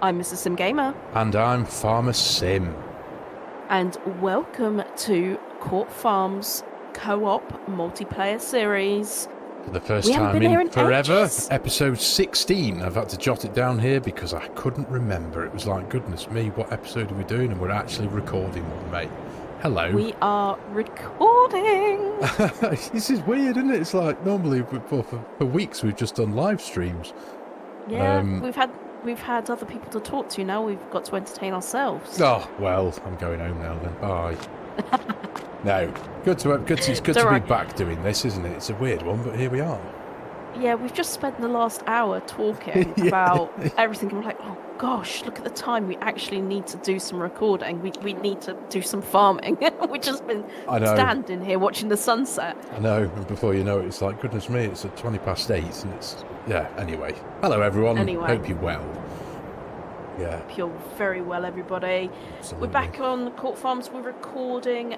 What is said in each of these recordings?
I'm Mrs. Sim Gamer, And I'm FARMERSIM. and welcome to Court Farm's co-op multiplayer series. For the first We haven't time been here in in forever, ages. episode 16. I've had to jot it down here because I couldn't remember. It was like, goodness me, what episode are we doing? And we're actually recording one, mate. Hello. We are recording. This is weird, isn't it? It's like, normally for weeks we've just done live streams. Yeah, we've had other people to talk to. Now we've got to entertain ourselves. Oh, well, I'm going home now then. Bye. No, it's good to be back doing this, isn't it? It's a weird one, but here we are. Yeah, we've just spent the last hour talking about everything. And we're like, oh gosh, look at the time. We actually need to do some recording. We need to do some farming. We've just been standing here watching the sunset. I know, and before you know it, it's like, goodness me, it's at 8:20, and it's, yeah, anyway. Hello, everyone. Anyway. Hope you're well. Yeah. Hope you're very well, everybody. Absolutely. We're back on Court Farms. We're recording,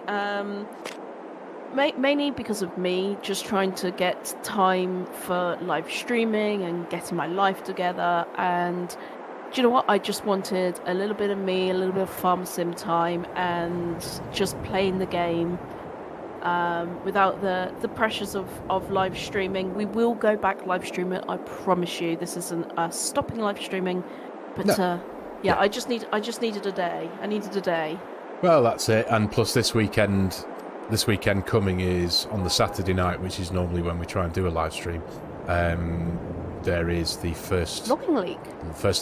mainly because of me just trying to get time for live streaming and getting my life together. And do you know what? I just wanted a little bit of me, a little bit of FARMERSIM time, and just playing the game without the pressures of live streaming. We will go back live streaming. I promise you. This isn't stopping live streaming, but No. yeah, I just needed a day. I needed a day. Well, that's it. And plus, this weekend coming is on the Saturday night, which is normally when we try and do a live stream. There is the first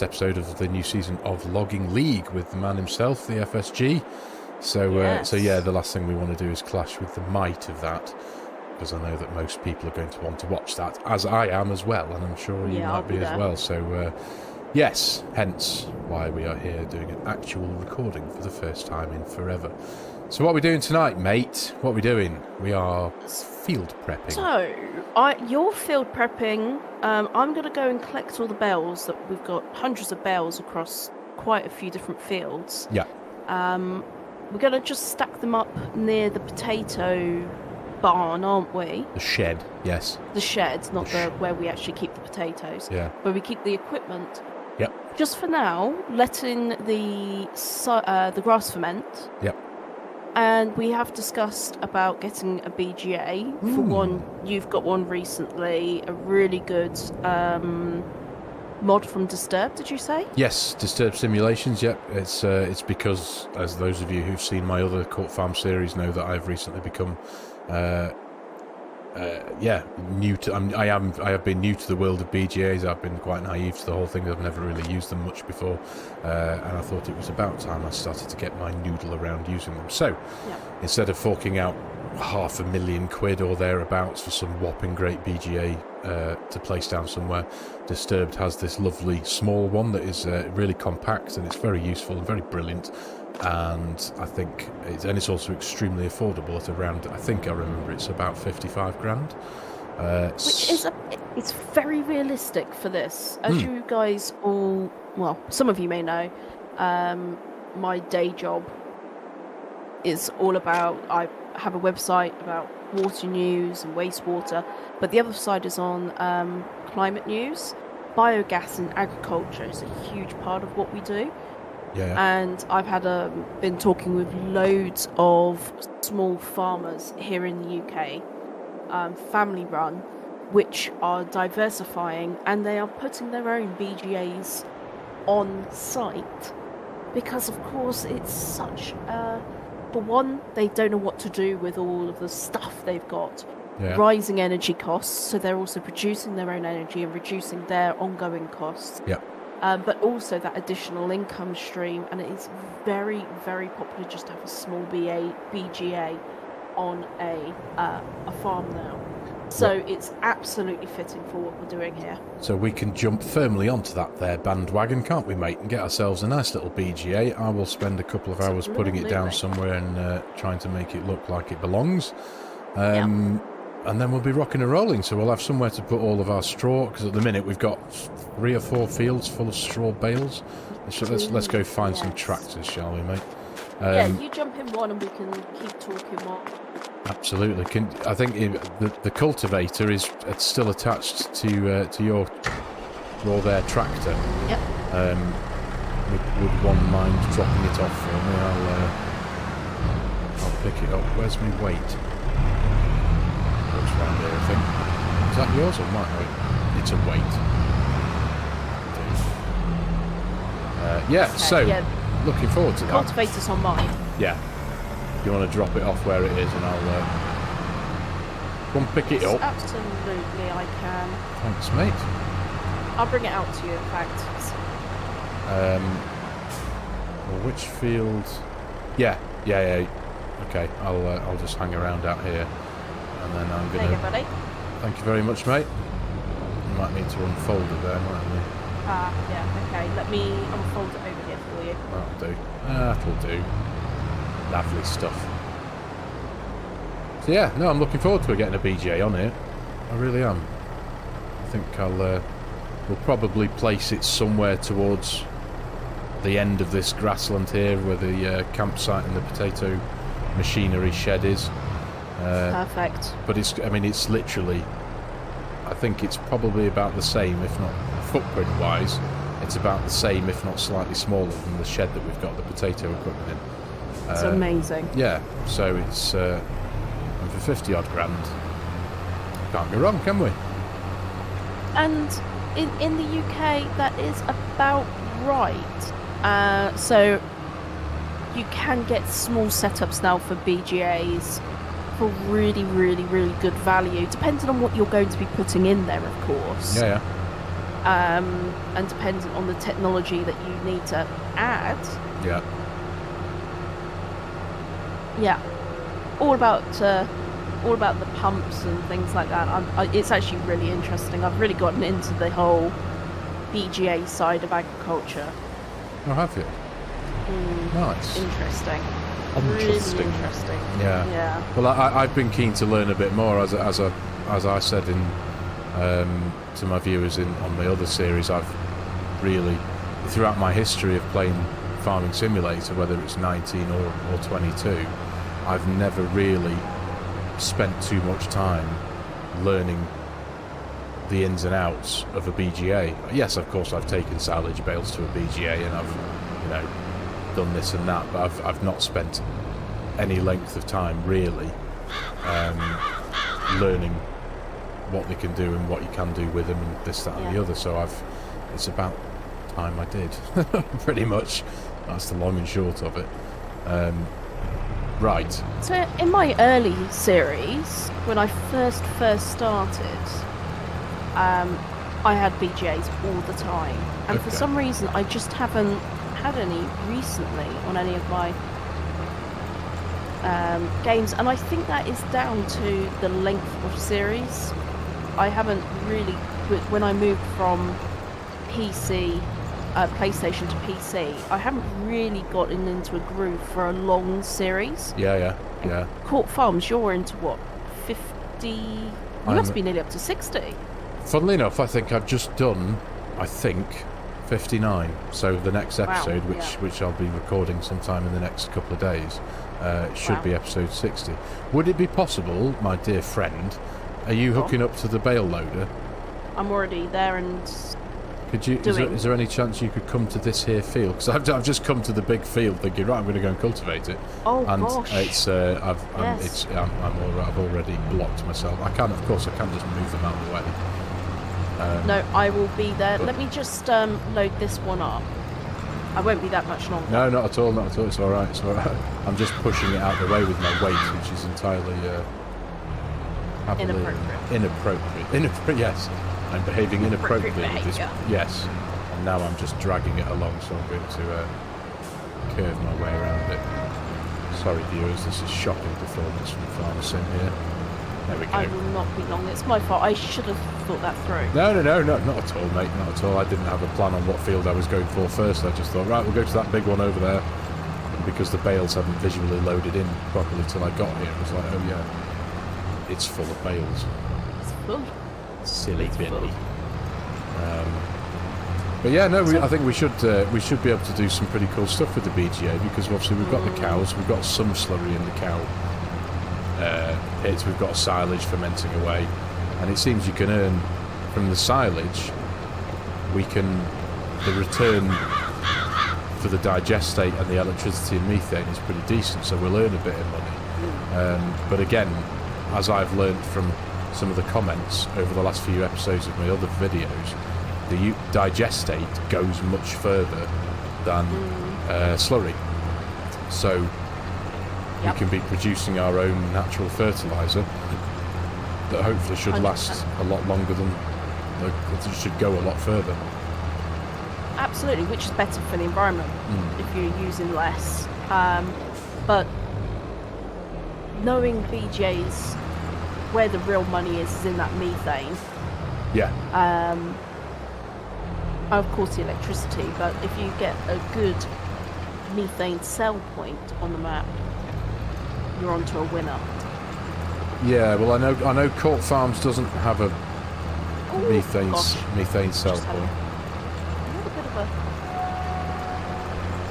episode of the new season of Logging League with the man himself, the FSG. So, yes. So yeah, the last thing we want to do is clash with the might of that, because I know that most people are going to want to watch that, as I am as well, and I'm sure you might be as well. So, yes, hence why we are here doing an actual recording for the first time in forever. So what are we doing tonight, mate? What are we doing? We are field prepping. So, you're field prepping. I'm going to go and collect all the bales. That we've got hundreds of bales across quite a few different fields. Yeah. We're going to just stack them up near the potato barn, aren't we? The shed, yes. The shed, not where we actually keep the potatoes. Yeah. Where we keep the equipment. Yep. Just for now, letting the grass ferment. Yep. And we have discussed about getting a BGA. For one, you've got one recently, a really good mod from Disturbed, did you say? Yes, Disturbed Simulations, yep. It's because, as those of you who've seen my other Court Farm series know, that I've recently become new to. I have been new to the world of BGAs. I've been quite naive to the whole thing. I've never really used them much before, and I thought it was about time I started to get my noodle around using them. So, instead of forking out £500,000 or thereabouts for some whopping great BGA to place down somewhere, Disturbed has this lovely small one that is really compact, and it's very useful and very brilliant. And I think it's also extremely affordable at around, I think I remember it's about 55 grand. Which is it's very realistic for this. As you guys all, well, some of you may know, my day job is all about, I have a website about water news and wastewater, but the other side is on climate news. Biogas in agriculture is a huge part of what we do. Yeah. And I've been talking with loads of small farmers here in the UK, family run, which are diversifying, and they are putting their own BGAs on site because, of course, it's such for one, they don't know what to do with all of the stuff they've got. Yeah. Rising energy costs, so they're also producing their own energy and reducing their ongoing costs. Yeah. But also that additional income stream, and it is very, very popular just to have a small BGA on a farm now. So it's absolutely fitting for what we're doing here. So we can jump firmly onto that there bandwagon, can't we, mate, and get ourselves a nice little BGA. I will spend a couple of hours putting it down somewhere and trying to make it look like it belongs. And then we'll be rocking and rolling, so we'll have somewhere to put all of our straw, because at the minute we've got 3 or 4 fields full of straw bales. Let's go find some tractors, shall we, mate? Yeah, you jump in one and we can keep talking more. Absolutely. I think the cultivator is still attached to your there tractor. Yep. would one mind dropping it off for me, I'll pick it up. Where's my weight? Looks round here, I think. Is that yours or mine? Oh, it's a weight. Yeah, okay, so looking forward to that. Cultivator's on mine. Yeah. You want to drop it off where it is, and I'll come pick it up. Absolutely, I can. Thanks, mate. I'll bring it out to you, in fact. Well, which field? Yeah. Okay, I'll just hang around out here, and then I'm gonna. There you go, buddy. Thank you very much, mate. You might need to unfold it there, mightn't you? Yeah. Okay. Let me unfold it over here for you. That'll do. That'll do. Lovely stuff. So yeah, no, I'm looking forward to getting a BGA on it. I really am. I think we'll probably place it somewhere towards the end of this grassland here, where the campsite and the potato machinery shed is. Perfect. But it's literally, I think it's probably about the same, if not footprint-wise, it's about the same, if not slightly smaller than the shed that we've got the potato equipment in. It's amazing. Yeah, so it's and for 50 odd grand, can't go wrong, can we? And in the UK, that is about right. So you can get small setups now for BGAs for really, really, really good value, depending on what you're going to be putting in there, of course. Yeah. And dependent on the technology that you need to add. Yeah. Yeah. All about the pumps and things like that. It's actually really interesting. I've really gotten into the whole BGA side of agriculture. Oh, have you? Nice. Interesting. Interesting. Really interesting. Yeah. Well, I've been keen to learn a bit more, as I said in to my viewers on the other series. I've really, throughout my history of playing Farming Simulator, whether it's 19 or 22, I've never really spent too much time learning the ins and outs of a BGA. Yes, of course, I've taken silage bales to a BGA and I've, done this and that, but I've not spent any length of time really learning what they can do and what you can do with them and this, that, and the other. So it's about time I did, pretty much. That's the long and short of it. Right. So in my early series, when I first started, I had BGAs all the time, and for some reason I just haven't had any recently on any of my games, and I think that is down to the length of series. I haven't really, when I moved from PlayStation to PC, I haven't really gotten into a groove for a long series. Yeah. Court Farms, you're into what, 50? You must be nearly up to 60. Funnily enough, I think I've just done, 59. So the next episode, which I'll be recording sometime in the next couple of days, should be episode 60. Would it be possible, my dear friend, are you hooking up to the bale loader? I'm already there and could you? Is there any chance you could come to this here field? Because I've just come to the big field, thinking, right, I'm going to go and cultivate it. Oh and gosh! It's I'm all right. I've already blocked myself. I can, of course, I can just move them out of the way. No, I will be there. Let me just load this one up. I won't be that much longer. No, not at all. It's all right. I'm just pushing it out of the way with my weight, which is entirely inappropriate. Yes. I'm behaving inappropriately with this. Yes. And now I'm just dragging it along, so I'm going to curve my way around it. Sorry, viewers, this is shocking performance from FARMERSIM here. There we go. I will not be long. It's my fault. I should have thought that through. No, not at all, mate. Not at all. I didn't have a plan on what field I was going for first. I just thought, right, we'll go to that big one over there. And because the bales hadn't visually loaded in properly till I got here, it was like, oh yeah, it's full of bales. It's full. Silly Billy. But yeah, no, I think we should be able to do some pretty cool stuff with the BGA, because obviously we've got the cows, we've got some slurry in the cow pits, we've got silage fermenting away, and it seems you can earn from the silage. The return for the digestate and the electricity and methane is pretty decent, so we'll earn a bit of money. But again, as I've learned from some of the comments over the last few episodes of my other videos, the digestate goes much further than slurry. So we can be producing our own natural fertiliser that hopefully should 100%. last a lot longer than, it should go a lot further. Absolutely, which is better for the environment if you're using less. But knowing BJ's, where the real money is in that methane. Yeah. Of course, the electricity, but if you get a good methane cell point on the map, you're onto a winner. Yeah, well, I know Court Farms doesn't have a methane cell Just had point. a little bit of a...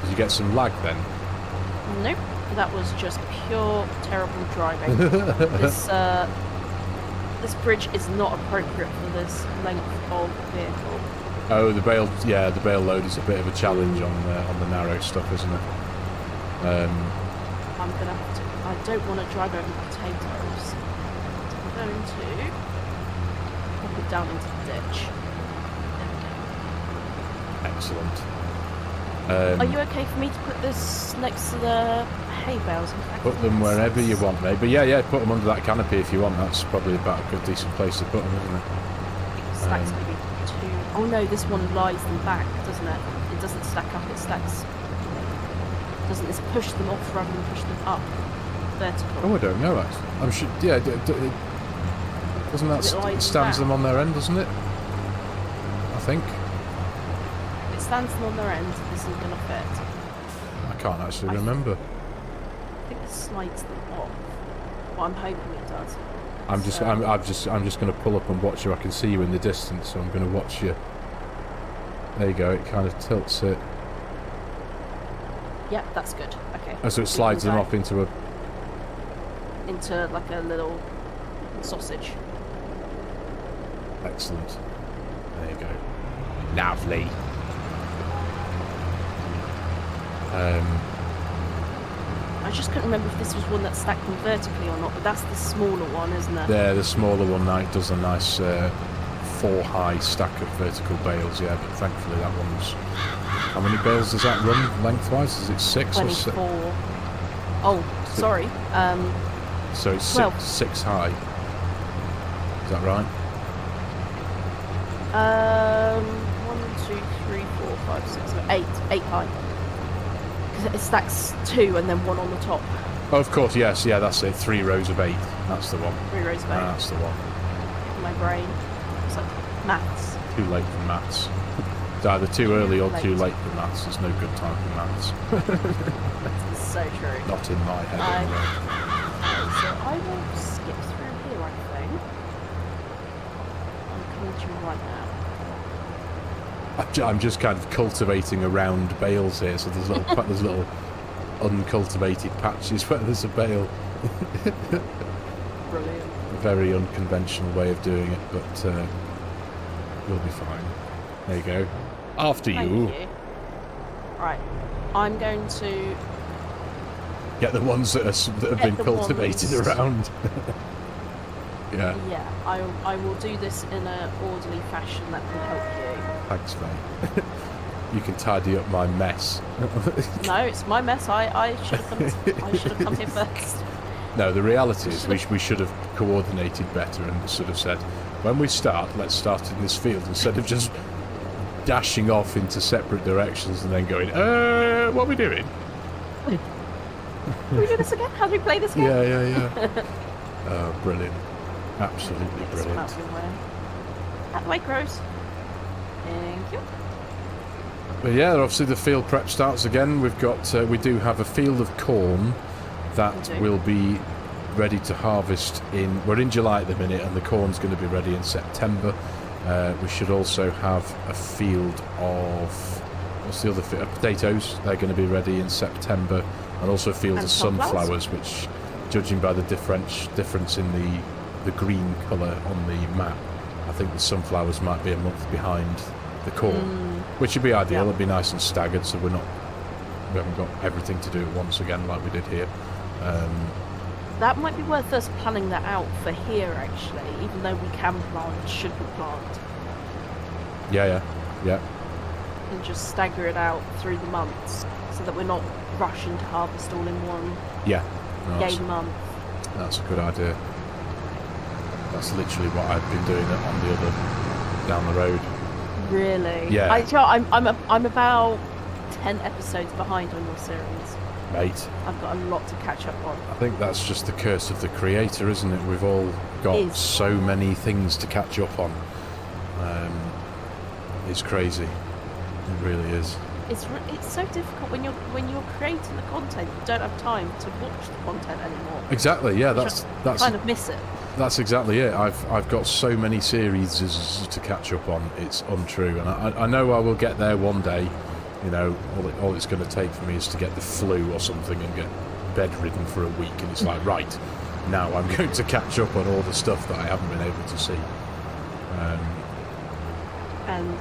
Did you get some lag then? Nope, that was just pure terrible driving. This bridge is not appropriate for this length of vehicle. Oh, the bale load is a bit of a challenge on the narrow stuff, isn't it? I'm gonna have to. I don't want to drive over potatoes. So I'm going to pop it down into the ditch. There Excellent. we go. Are you okay for me to put this next to the hay bales? In fact, Put them wherever you want, mate. But yeah, put them under that canopy if you want. That's probably about a good, decent place to put them, isn't it? Stacks maybe two. Oh no, this one lies them back, doesn't it? It doesn't stack up. It stacks. Doesn't this push them off rather than push them up? Vertical. Oh, I don't know. Actually, I'm sure. Yeah, doesn't that It stands down? them on their end, doesn't it? I think. If it stands them on their end, this isn't going to fit. I can't actually remember. I think it slides them off. Well, I'm hoping it does. I'm just going to pull up and watch you. I can see you in the distance, so I'm going to watch you. There you go. It kind of tilts it. Yep, that's good. Okay. Oh, so it slides them up into like a little sausage. Excellent. There you go. Lovely. I just couldn't remember if this was one that stacked them vertically or not, but that's the smaller one, isn't it? Yeah, the smaller one now does a nice 4-high stack of vertical bales, yeah, but thankfully that one's... How many bales does that run lengthwise? Is it 6 or 24. 6? Oh, sorry. So it's 12. six high. Is that right? 1, 2, 3, 4, 5, 6, 7, 8. 8 high. Because it stacks 2 and then 1 on the top. Oh, of course, yes, yeah, that's it. 3 rows of 8. That's the one. 3 rows of 8. That's the one. My brain. It's like maths. Too late for maths. It's either too early or late. too late for maths. There's no good time for maths. It's so true. Not in my head anyway. So I will skip through here, I think. I'm coming to you right now. I'm just kind of cultivating around bales here, so there's little uncultivated patches where there's a bale. Brilliant. A very unconventional way of doing it, but we'll be fine. There you go. After Thank you. you. Right. I'm going to... Get the ones that have been cultivated around. Yeah. Yeah, I will do this in an orderly fashion that will help you. Thanks, mate. You can tidy up my mess. No, it's my mess. I should have come here first. No, the reality is we should have coordinated better and sort of said, when we start, let's start in this field instead of just dashing off into separate directions and then going, what are we doing? Can we do this again? How do we play this game? Yeah. Oh, brilliant. Absolutely Get this one brilliant. out of the way. Out the way, crows. Thank you. But yeah, obviously the field prep starts again. We do have a field of corn that will be ready to harvest we're in July at the minute, and the corn's going to be ready in September. We should also have a field of, what's the other field? Potatoes. They're going to be ready in September, and also a field of sunflowers, which, judging by the difference in the green colour on the map, I think the sunflowers might be a month behind the corn, which would be ideal. It'd be nice and staggered, so we're not we haven't got everything to do at once again like we did here. That might be worth us planning that out for here, actually, even though we can plant, should we plant, Yeah. and just stagger it out through the months so that we're not rushing to harvest all in one Yeah. No, game month. that's a good idea. That's literally what I've been doing on the other down the road. Really? Yeah. I'm about 10 episodes behind on your series. Mate, I've got a lot to catch up on. I think that's just the curse of the creator, isn't it? We've all got so many things to catch up on. It's crazy. It really is. It's so difficult when you're creating the content. You don't have time to watch the content anymore. Exactly. Yeah, that's kind of miss it. That's exactly it. I've got so many series to catch up on. It's untrue, and I know I will get there one day. You know, all it's going to take for me is to get the flu or something and get bedridden for a week, and it's like, right, now I'm going to catch up on all the stuff that I haven't been able to see. And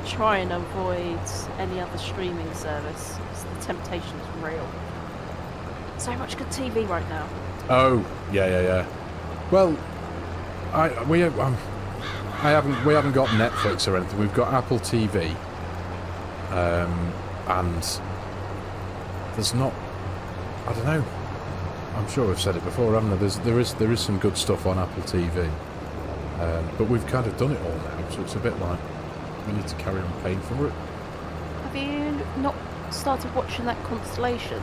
try and avoid any other streaming service, because the temptation is real. So much good TV right now. Oh, yeah. Well, we haven't got Netflix or anything. We've got Apple TV, and there's not. I don't know. I'm sure I've said it before, haven't I? There is some good stuff on Apple TV, but we've kind of done it all now, so it's a bit like we need to carry on paying for it. Have you not started watching that Constellation?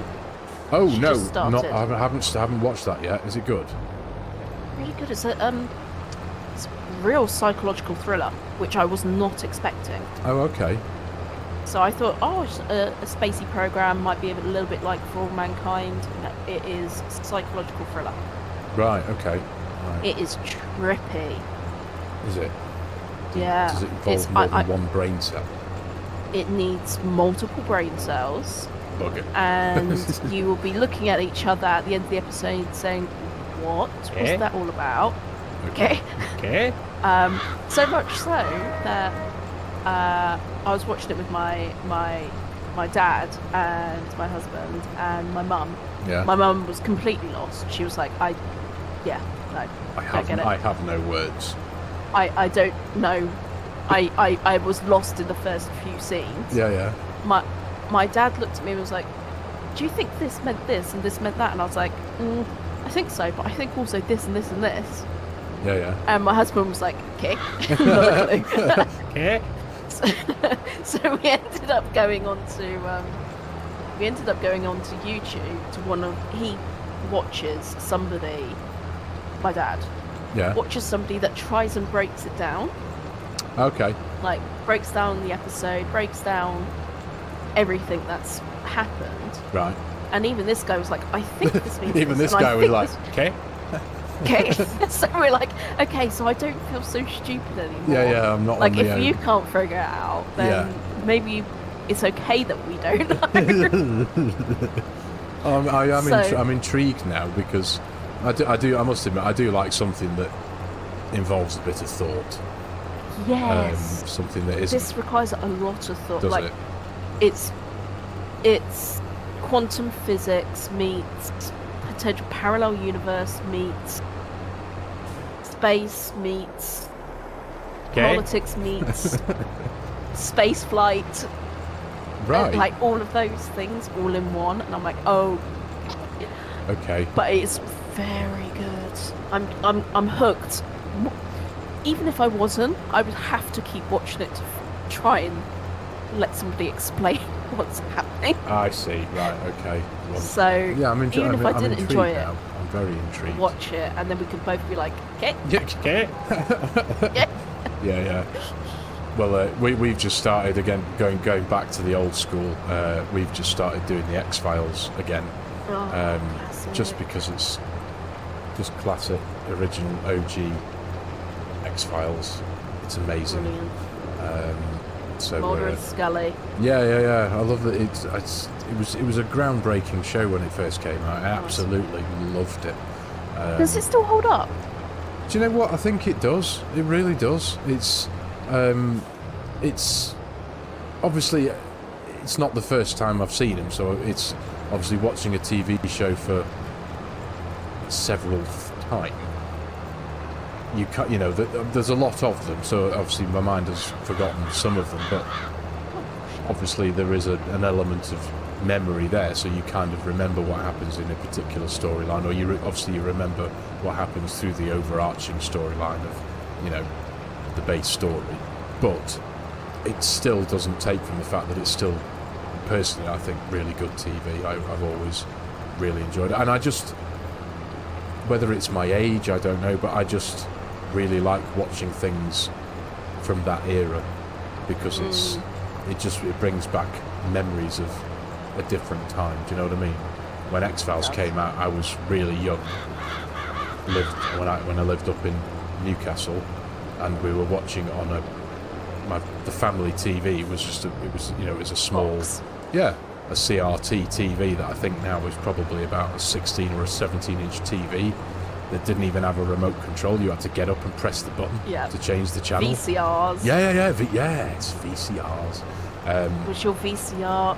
Oh She no, just started. not I haven't watched that yet. Is it good? Really good. It's a real psychological thriller, which I was not expecting. Oh, okay. So I thought, a spacey program might be a little bit like For All Mankind. No, it is psychological thriller. Right. Okay. Right. It is trippy. Is it? Yeah. Does it involve more than one brain cell? It needs multiple brain cells. Okay. And you will be looking at each other at the end of the episode saying, what was that all about? Okay. Okay. So much so that I was watching it with my dad and my husband and my mum. Yeah. My mum was completely lost. She was like, I have no words. I don't know. I was lost in the first few scenes. Yeah. My dad looked at me and was like, do you think this meant this and this meant that? And I was like, I think so, but I think also this and this and this. Yeah. And my husband was like, okay. Not a clue. Okay. So we ended up going on to YouTube to he watches somebody, my dad, watches somebody that tries and breaks it down. Okay. Like breaks down the episode, breaks down everything that's happened. Right. And even this guy was like, I think this means even this guy was like, okay. Okay. So we're like, okay, so I don't feel so stupid anymore. Yeah, I'm not like, on the if you can't figure it out, then maybe it's okay that we don't know. I'm intrigued now because I must admit, I do like something that involves a bit of thought. Yes. Something that is. This requires a lot of thought. Does like, it? It's quantum physics meets potential parallel universe meets space meets politics meets space flight. Right. Like all of those things all in one, and I'm like, oh. Okay. But it's very good. I'm hooked. Even if I wasn't, I would have to keep watching it to try and let somebody explain what's happening. I see. Right. Okay. Well, so yeah, I'm even if I didn't enjoy it, now. I'm very intrigued. Watch it, and then we could both be like, okay. Okay. Yeah. Well, we've just started again, going back to the old school. We've just started doing the X-Files again, just because it's just classic, original, OG X-Files. It's amazing. So Mulder and Scully. Yeah. I love that. It was a groundbreaking show when it first came out. I absolutely loved it. Does it still hold up? Do you know what? I think it does. It really does. It's obviously it's not the first time I've seen him, so it's obviously watching a TV show for several time. You can't, there's a lot of them, so obviously my mind has forgotten some of them, but obviously there is an element of memory there, so you kind of remember what happens in a particular storyline, or you remember what happens through the overarching storyline of, the base story. But it still doesn't take from the fact that it's still, personally, I think, really good TV. I've always really enjoyed it, and I just, whether it's my age, I don't know, but I just really like watching things from that era, because it brings back memories of a different time. Do you know what I mean? When X-Files came out, I was really young. When I lived up in Newcastle, and we were watching on the family TV. It was a small, Box. a CRT TV that I think now is probably about a 16 or a 17-inch TV that didn't even have a remote control. You had to get up and press the button to change the channel. VCRs. It's VCRs. Was your VCR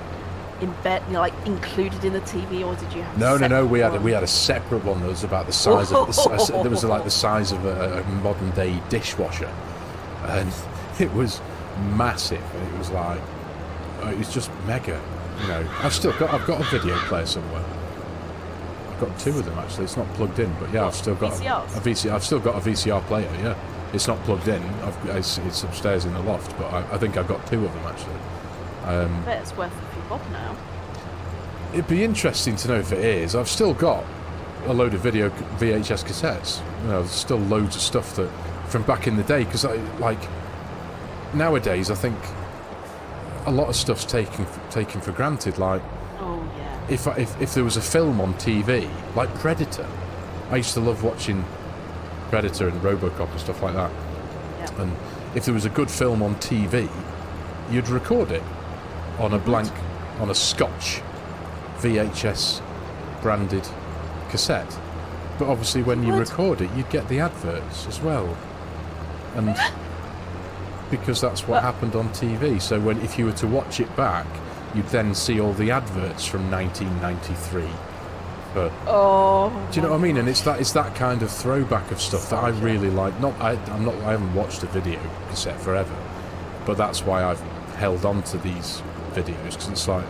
included in the TV, or did you have? No. We had one? a separate one that was about the size of that was like the size of a modern day dishwasher, and it was massive. And it was like it was just mega. I've got a video player somewhere. I've got two of them actually. It's not plugged in, but yeah, I've still got VCRs? a VCR. I've still got a VCR player. Yeah, it's not plugged in. It's upstairs in the loft, but I think I've got two of them actually. I bet it's worth a few bob now. It'd be interesting to know if it is. I've still got a load of VHS cassettes. There's still loads of stuff that from back in the day. Because nowadays, I think a lot of stuff's taken for granted. Like, Oh yeah. if there was a film on TV, like Predator, I used to love watching Predator and RoboCop and stuff like that. Yeah. And if there was a good film on TV, you'd record it on a Scotch VHS branded cassette. But obviously when you record it, you'd get the adverts as well. And because that's what happened on TV. So if you were to watch it back, you'd then see all the adverts from 1993. But do you know what I mean? And it's that kind of throwback of stuff that I really like. I haven't watched a video cassette forever, but that's why I've held on to these videos, because it's like,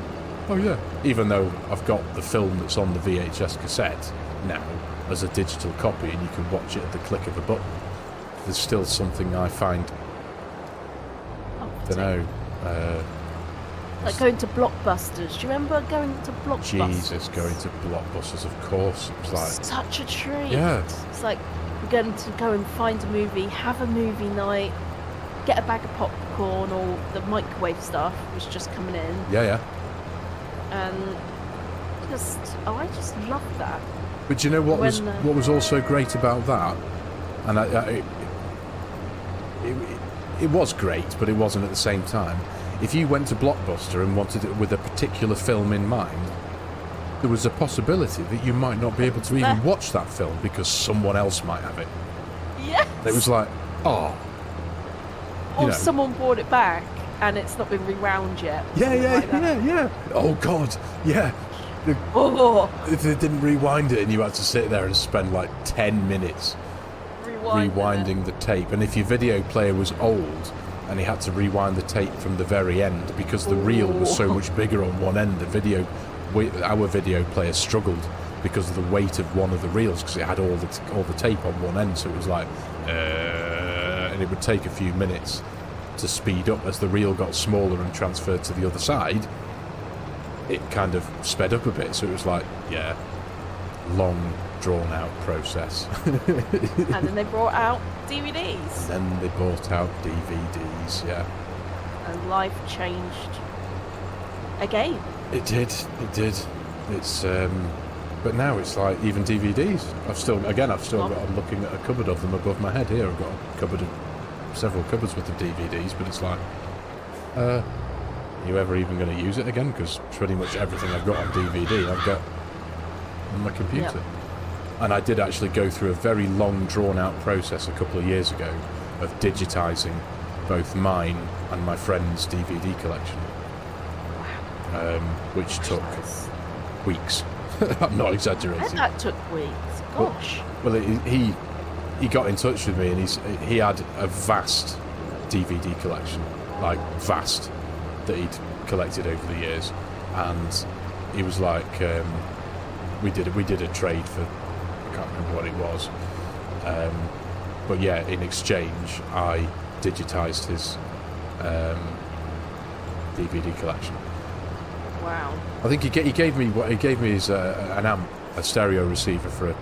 oh yeah, even though I've got the film that's on the VHS cassette now as a digital copy and you can watch it at the click of a button, there's still something I find, like going to Blockbusters. Do you remember going to Blockbusters? Jesus, going to Blockbusters, of course. It was like such a treat. Yeah. It's like we're going to go and find a movie, have a movie night, get a bag of popcorn, or the microwave stuff was just coming in. Yeah. And I just love that. But do you know what was also great about that? And it was great, but it wasn't at the same time. If you went to Blockbuster and wanted it with a particular film in mind, there was a possibility that you might not be able to even watch that film because someone else might have it. Yes. It was like, or someone brought it back and it's not been rewound yet. Yeah. Oh God, yeah. If they didn't rewind it and you had to sit there and spend like 10 minutes rewinding the tape, and if your video player was old and he had to rewind the tape from the very end because the reel was so much bigger on one end, our video player struggled because of the weight of one of the reels, because it had all the tape on one end, so it was like and it would take a few minutes to speed up as the reel got smaller and transferred to the other side. It kind of sped up a bit, so it was like, long drawn out process. And then they brought out DVDs. Then they brought out DVDs, yeah. And life changed again. It did. It's but now it's like even DVDs. I'm looking at a cupboard of them above my head here. I've got several cupboards with the DVDs, but it's like, are you ever even going to use it again? Because pretty much everything I've got on DVD, I've got on my computer. Yep. And I did actually go through a very long, drawn-out process a couple of years ago of digitising both mine and my friend's DVD collection. Wow. which took Nice. weeks. I'm not And exaggerating. that took weeks. Gosh. Well, he got in touch with me, and he had a vast DVD collection, like vast, that he'd collected over the years, and he was like, we did a trade for, I can't remember what it was, but yeah, in exchange I digitised his DVD collection. Wow. I think he gave me his an amp, a stereo receiver for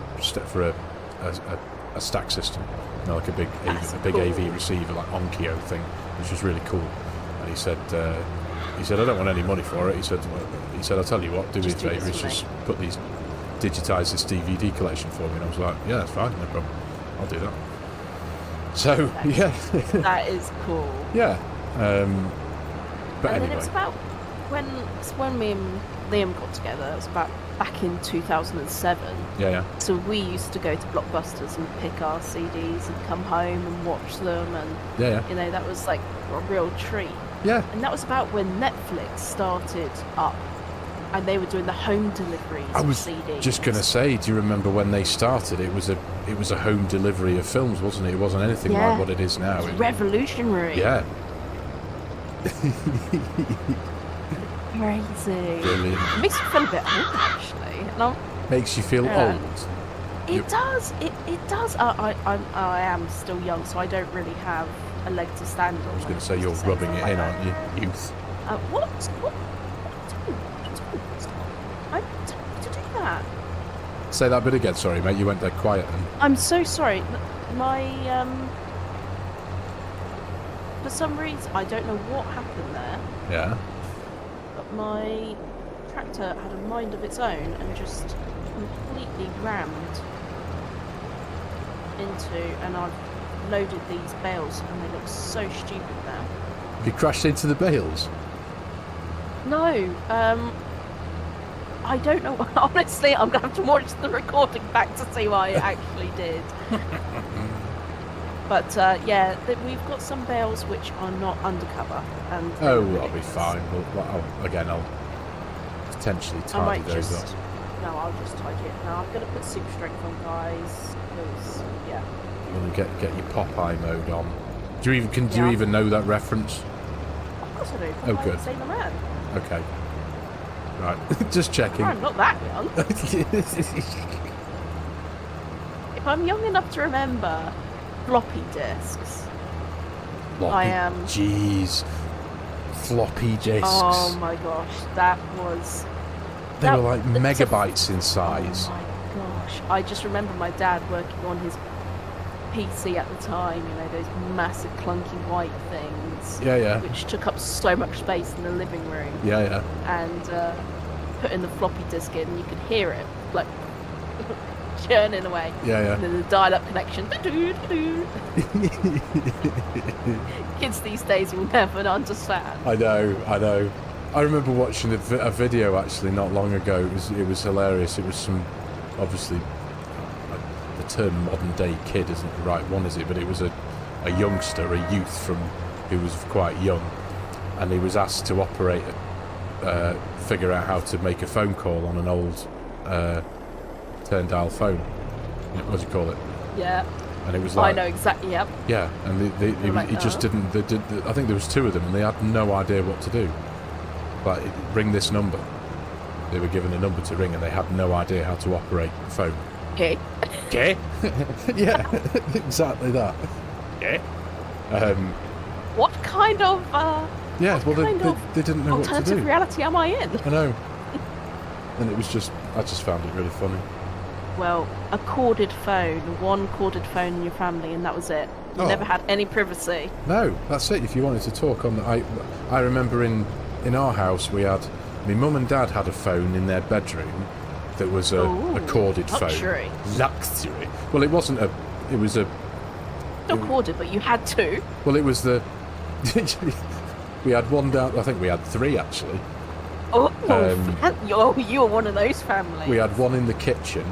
a stack system, you know, like a big Cool. AV receiver, like Onkyo thing, which was really cool. And he said I don't want any money for it. He said I'll tell you what, do me a Just do favour, this is for me. just digitise this DVD collection for me. And I was like, yeah, that's fine, no problem, I'll do that. So yeah, That is cool. yeah. But And then anyway, it's about when me and Liam got together. It was about back in 2007. yeah. So we used to go to Blockbusters and pick our CDs and come home and watch them, and Yeah. you know, that was like a real treat. Yeah. And that was about when Netflix started up, and they were doing the home deliveries I of was CDs. just going to say, do you remember when they started? It was a home delivery of films, wasn't it? It wasn't anything Yeah. like what it is now. It was revolutionary. Yeah. Crazy. Brilliant. It makes me feel a bit old, actually. And I'm, Makes you feel Yeah. old. It does. It does. I am still young, so I don't really have a leg to stand on. I was going to say, you're rubbing it in, aren't you? Youth. What? I didn't tell you to do that. Say that bit again, sorry, mate. You went dead quiet then. I'm so sorry. My for some reason, I don't know what happened there, Yeah. but my tractor had a mind of its own and just completely rammed into, and I've loaded these bales and they look so stupid now. You crashed into the bales. No, I don't know. Honestly, I'm gonna have to watch the recording back to see what I actually did. But yeah, we've got some bales which are not undercover, and they're Oh, I'll be ridiculous. fine. I'll potentially I tidy might those just up. no, I'll just tidy it now. I'm gonna put super strength on, guys, because yeah. You want to get your Popeye mode on. Do you Yeah. even know that reference? Of course I do. Oh, I'm good. Sailor Man. Okay. Right. Just checking. I'm not that young. If I'm young enough to remember floppy disks, Floppy. I am. Jeez. Floppy disks. Oh my gosh, that was. They that- were like it's a- megabytes in size. Oh my gosh! I just remember my dad working on his PC at the time. You know, those massive clunky white things, Yeah. which took up so much space in the living room, Yeah. and putting the floppy disk in, you could hear it like churning away. Yeah. And then the dial-up connection. Kids these days will never understand. I know. I remember watching a video actually not long ago. It was hilarious. It was some, obviously, the term modern day kid isn't the right one, is it? But it was a youngster, a youth who was quite young, and he was asked to operate, figure out how to make a phone call on an old turn dial phone. What do you call it? Yeah, And it was I like, know exactly. Yep. yeah, and he just didn't. I think there was two of them, and they had no idea what to do. Like, ring this number. They were given a number to ring, and they had no idea how to operate the phone. Okay. Okay. Yeah, exactly that. Yeah. What kind of Yeah. Well, kind of they didn't know what to alternative do. reality am I in? I know. And it was just, I just found it really funny. Well, a corded phone, one corded phone in your family, and that was it. You Oh. never had any privacy. No, that's it. If you wanted to talk on the, I remember in our house we had, my mum and dad had a phone in their bedroom that was a Ooh, corded luxury. phone. Luxury. Well, it wasn't a. It was a. Not corded, but you had to. Well, it was the. We had one down. I think we had three actually. Oh, you were one of those families. We had one in the kitchen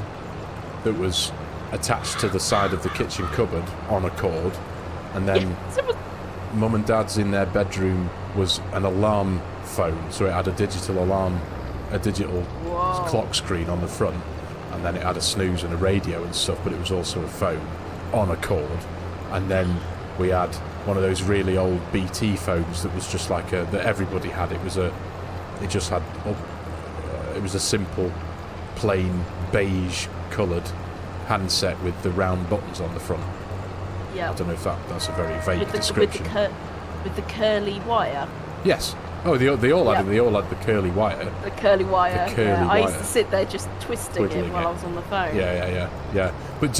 that was attached to the side of the kitchen cupboard on a cord, and then Yes, it was- mum and dad's in their bedroom was an alarm phone, so it had a digital alarm, a digital Whoa. clock screen on the front, and then it had a snooze and a radio and stuff, but it was also a phone on a cord. And then we had one of those really old BT phones that was just like that everybody had. It was a simple, plain beige coloured handset with the round buttons on the front. Yeah. I don't know if that's a very vague description. With the curly wire. Yes. Oh, they all had it. They all had the curly wire. The curly wire. I used wire. to sit there just twisting it while I was on the phone. Yeah. But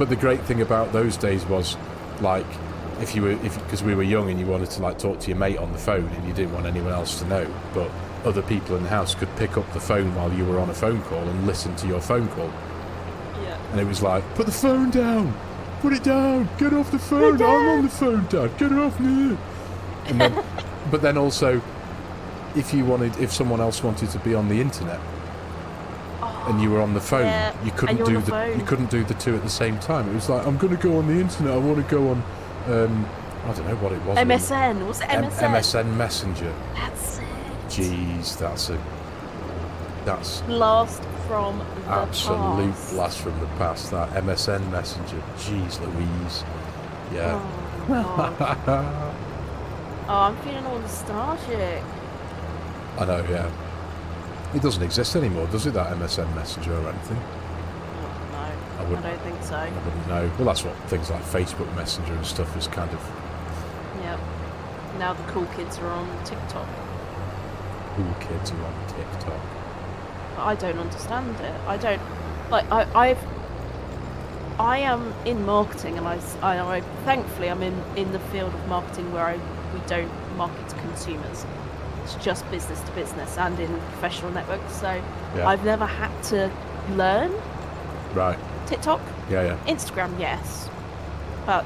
the great thing about those days was, like, because we were young and you wanted to like talk to your mate on the phone and you didn't want anyone else to know, but other people in the house could pick up the phone while you were on a phone call and listen to your phone call. Yeah. And it was like, put the phone down. Put it down. Get off the phone. I'm on the phone, Dad. Get it off me. And then, but then also, if someone else wanted to be on the internet and you were on the phone, you couldn't do the two at the same time. It was like, I'm going to go on the internet. I want to go on, I don't know what it was. MSN. Was it MSN? MSN Messenger. That's it. Jeez, that's blast from the absolute past. blast from the past. That MSN Messenger. Jeez Louise. Yeah. Oh, God. I'm feeling all nostalgic. I know, yeah. It doesn't exist anymore, does it, that MSN Messenger or anything? No, I don't think so. I wouldn't know. Well, that's what things like Facebook Messenger and stuff is kind of... Yep. Now the cool kids are on TikTok. Cool kids are on TikTok. I don't understand it. I don't... Like, I am in marketing, and I thankfully I'm in the field of marketing where we don't market to consumers. It's just business to business and in professional networks. So yeah. I've never had to learn. Right. TikTok. Yeah. Instagram, yes, but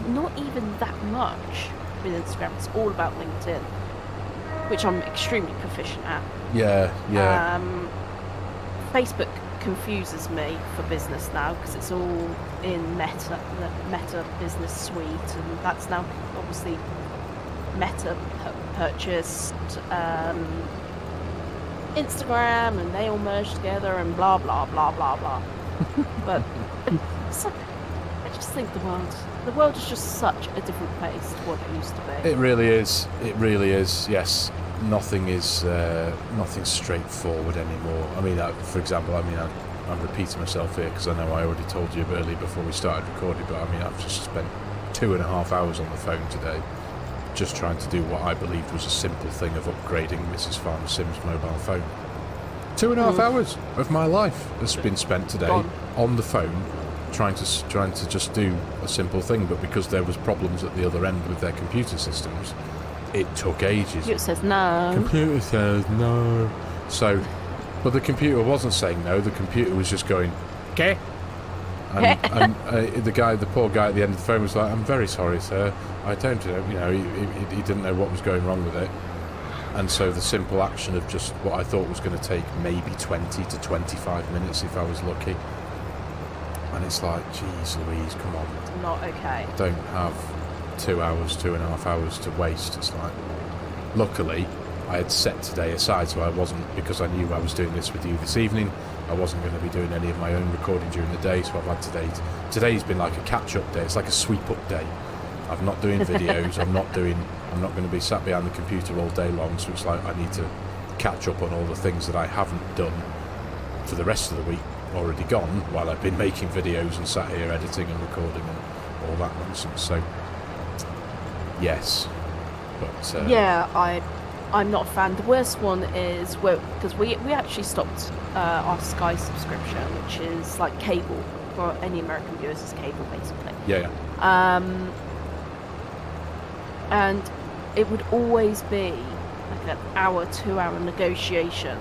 not even that much with Instagram. It's all about LinkedIn, which I'm extremely proficient at. Yeah. Facebook confuses me for business now because it's all in Meta, the Meta Business Suite, and that's now obviously Meta purchased Instagram, and they all merged together, and blah blah blah blah blah. But I just think the world is just such a different place to what it used to be. It really is. It really is. Yes. Nothing's straightforward anymore. I mean, for example, I'm repeating myself here because I know I already told you earlier before we started recording, but I mean, I've just spent 2.5 hours on the phone today just trying to do what I believed was a simple thing of upgrading Mrs. FARMERSIM's mobile phone. 2.5 hours of my life has been spent today on the phone trying to just do a simple thing, but because there was problems at the other end with their computer systems, it took ages. Computer says no. Computer says no. So, but the computer wasn't saying no. The computer was just going, "Okay." And the poor guy at the end of the phone was like, "I'm very sorry, sir. I don't know." You know, he didn't know what was going wrong with it. And so the simple action of just what I thought was going to take maybe 20 to 25 minutes if I was lucky. And it's like, geez Louise, come on. Not okay. I don't have 2.5 hours to waste. It's like, luckily I had set today aside, so I wasn't, because I knew I was doing this with you this evening, I wasn't going to be doing any of my own recording during the day, so I've had today's been like a catch-up day. It's like a sweep-up day. I'm not doing videos. I'm not going to be sat behind the computer all day long, so it's like I need to catch up on all the things that I haven't done for the rest of the week, already gone, while I've been making videos and sat here editing and recording and all that nonsense. So yes, but yeah, I'm not a fan. The worst one is because we actually stopped our Sky subscription, which is like cable for any American viewers, is cable basically. Yeah. And it would always be like an hour, 2-hour negotiation.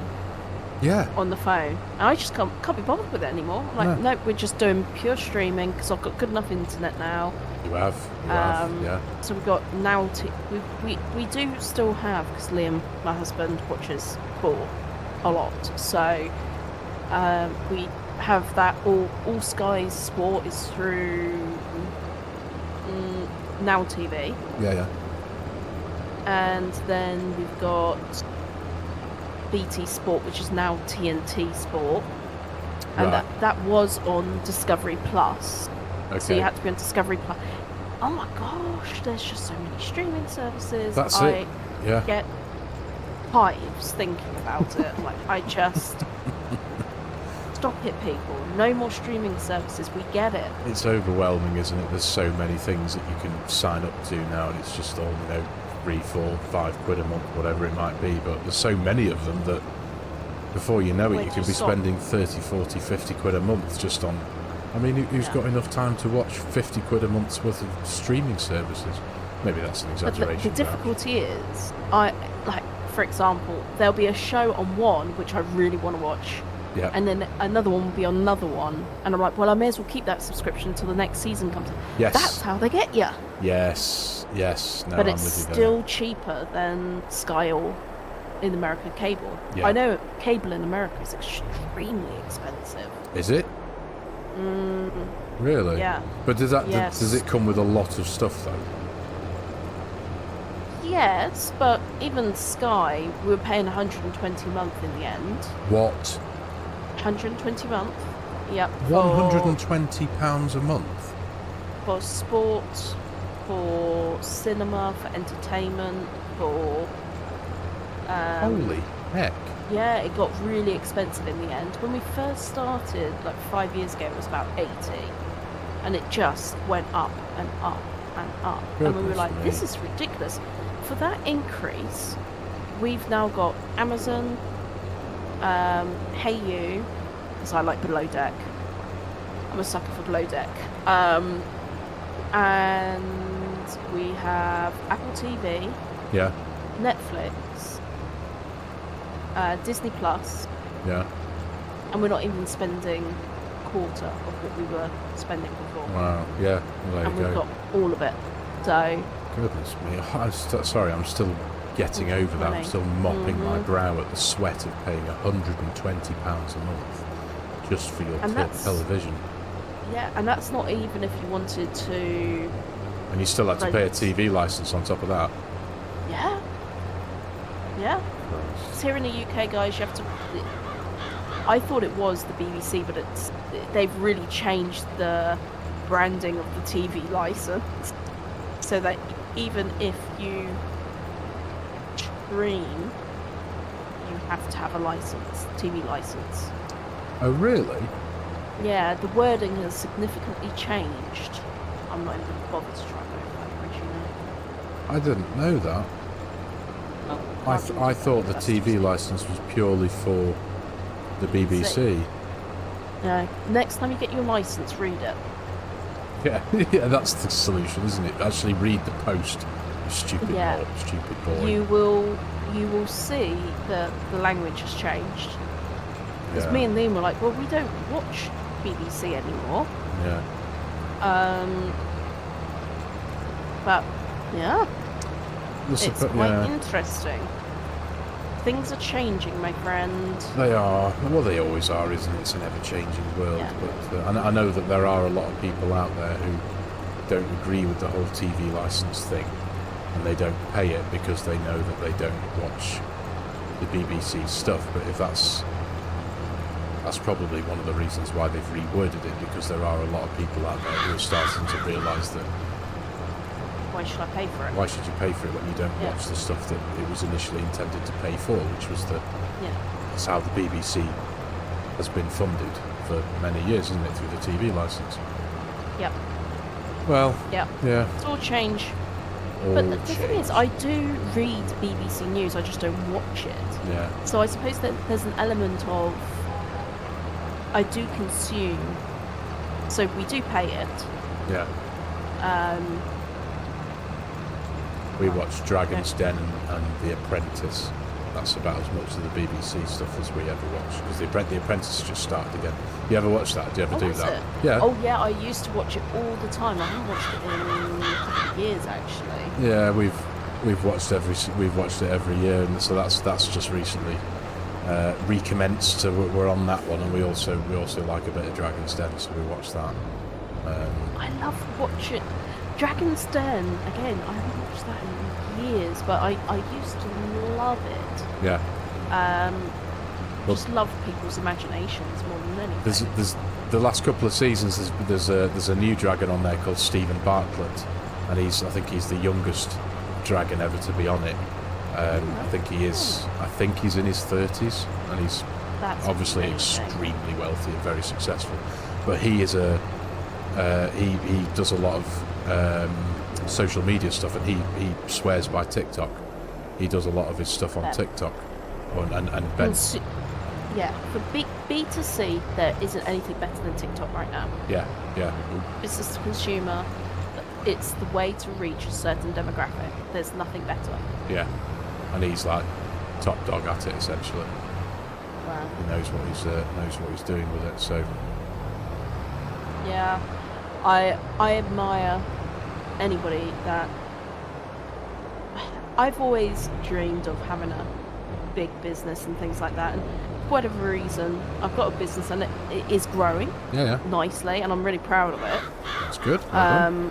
Yeah. On the phone, and I just can't be bothered with it anymore. I'm like, no, we're just doing pure streaming because I've got good enough internet now. You have, yeah. So we've got now. We do still have, because Liam, my husband, watches sport a lot. So we have that. All Sky's sport is through Now TV. Yeah. and then we've got BT Sport, which is now TNT Sport, and Right. that was on Discovery Plus. Okay. So you had to be on Discovery Plus. Oh my gosh, there's just so many streaming services. That's I it. Yeah. get hives thinking about it. Like, I just stop it, people. No more streaming services. We get it. It's overwhelming, isn't it? There's so many things that you can sign up to now, and it's just all, 3, 4, 5 quid a month, whatever it might be. But there's so many of them that before you know it, you could be spending 30, 40, 50 quid a month just on... I mean, who's got enough time to watch 50 quid a month's worth of streaming services? Maybe that's an exaggeration. But the difficulty is, for example, there'll be a show on one which I really want to watch. Yeah. And then another one will be on another one. And I'm like, well, I may as well keep that subscription until the next season comes in. Yes. That's how they get you. Yes. No, but I'm it's with you still cheaper than Sky or, in America, cable. Yeah. I know cable in America is extremely expensive. Is it? Really? Yeah. But does it come with a lot of stuff, though? Yes, but even Sky, we were paying 120 a month in the end. What? 120 a month. Yep. £120 a month? For sport, for cinema, for entertainment, for... Holy heck. Yeah, it got really expensive in the end. When we first started, like 5 years ago, it was about 80. And it just went up and up and up. And we were like, this is ridiculous. For that increase, we've now got Amazon, Hey You, because I like Below Deck. I'm a sucker for Below Deck. And we have Apple TV, Yeah. Netflix, Disney Plus, Yeah. and we're not even spending a quarter of what we were spending before. Wow. Yeah. Well, there And you we've go. got all of it. So, Goodness me. Sorry, I'm still getting over that. I'm still mopping my brow at the sweat of paying £120 a month just for your television. Yeah, and that's not even if you wanted to... And you still had to pay a TV licence on top of that. Yeah. Yeah. Because here in the UK, guys, you have to... I thought it was the BBC, but they've really changed the branding of the TV licence. So that even if you stream, you have to have a license, TV license. Oh, really? Yeah, the wording has significantly changed. I'm not even going to bother to try and go back, as you know. I didn't know that. I thought the TV licence was purely for the BBC. No, next time you get your licence, read it. Yeah, yeah, that's the solution, isn't it? Actually read the post, you stupid boy. You will see that the language has changed. Because me and Liam were like, well, we don't watch BBC anymore. Yeah. But yeah, it's quite interesting. Things are changing, my friend. They are. Well, they always are, isn't it? It's an ever-changing world. Yeah. But I know that there are a lot of people out there who don't agree with the whole TV licence thing, and they don't pay it because they know that they don't watch the BBC stuff. But if that's probably one of the reasons why they've reworded it, because there are a lot of people out there who are starting to realise that why should I pay for it? Why should you pay for it when you don't watch the stuff that it was initially intended to pay for, which was that's how the BBC has been funded for many years, isn't it, through the TV licence? Yep. Well, yeah. It's all change. But the thing is, I do read BBC News, I just don't watch it. Yeah. So I suppose that there's an element of I do consume, so we do pay it. Yeah. We watch Dragon's Den and The Apprentice. That's about as much of the BBC stuff as we ever watch, because The Apprentice just started again. You ever watch that? Do you ever do that? It? Yeah. Oh yeah, I used to watch it all the time. I haven't watched it in a couple of years actually. Yeah, we've watched it every year, and so that's just recently recommenced. So we're on that one, and we also like a bit of Dragon's Den, so we watch that. I love watching. Dragon's Den, again, I haven't watched that in years, but I used to love it. Yeah. Just love people's imaginations more than anything. There's the last couple of seasons. There's a new dragon on there called Stephen Bartlett, and I think he's the youngest dragon ever to be on it. I think he's in his 30s, and he's obviously extremely wealthy and very successful. But he is he does a lot of social media stuff, and he swears by TikTok. He does a lot of his stuff on TikTok, and Ben. Yeah, for B2C, there isn't anything better than TikTok right now. Yeah. Business to consumer, it's the way to reach a certain demographic. There's nothing better. Yeah, and he's like top dog at it essentially. Wow. He knows what he's doing with it. So yeah, I admire anybody that. I've always dreamed of having a big business and things like that, and for whatever reason, I've got a business and it is growing nicely, and I'm really proud of it. That's good. Well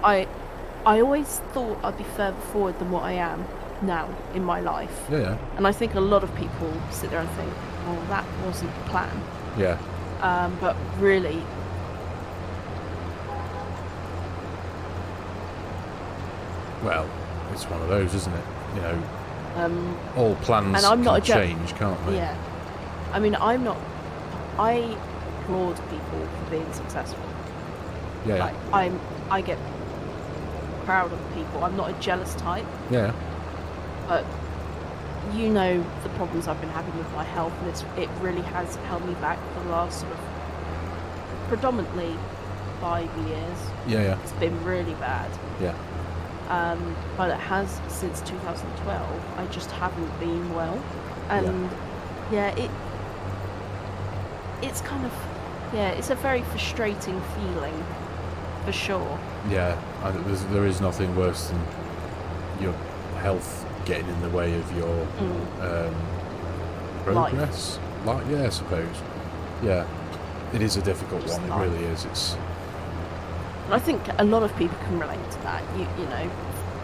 I always thought I'd be further forward than what I am now in my life. Yeah. And I think a lot of people sit there and think, well, that wasn't the plan. Yeah. But really, well, it's one of those, isn't it? You know, all plans can change, can't they? Yeah. I mean, I applaud people for being successful. Yeah. Like, I get proud of people. I'm not a jealous type. Yeah. But you know the problems I've been having with my health, and it really has held me back for the last sort of predominantly 5 years. Yeah. It's been really bad. Yeah. But it has since 2012. I just haven't been well, and it's kind of it's a very frustrating feeling, for sure. Yeah, there is nothing worse than your health getting in the way of your progress. Life, I suppose. Yeah, it is a difficult one. It really is. It's. And I think a lot of people can relate to that. You know,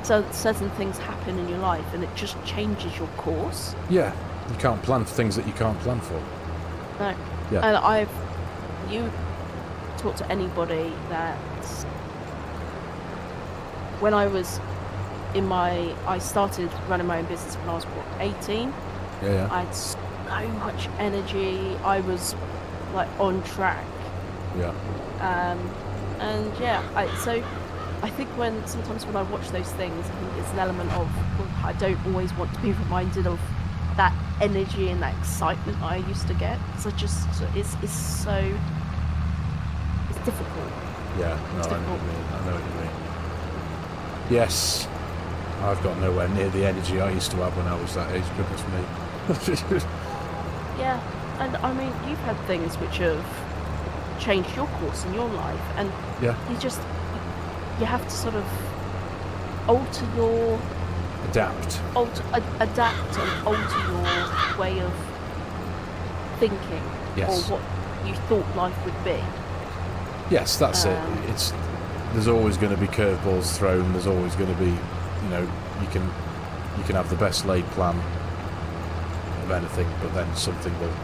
so certain things happen in your life, and it just changes your course. Yeah, you can't plan for things that you can't plan for. No. Yeah. And you talk to anybody that when I started running my own business when I was 18. Yeah. I had so much energy. I was like on track. Yeah. So I think sometimes when I watch those things, I think it's an element of, well, I don't always want to be reminded of that energy and that excitement I used to get, because it's difficult. Yeah, no, I know what you mean. Yes, I've got nowhere near the energy I used to have when I was that age, goodness me. Yeah, and I mean, you've had things which have changed your course in your life, and you have to sort of adapt and alter your way of thinking, or what you thought life would be. Yes, that's it. There's always going to be curveballs thrown. There's always going to be, you know, you can have the best laid plan of anything, but then something will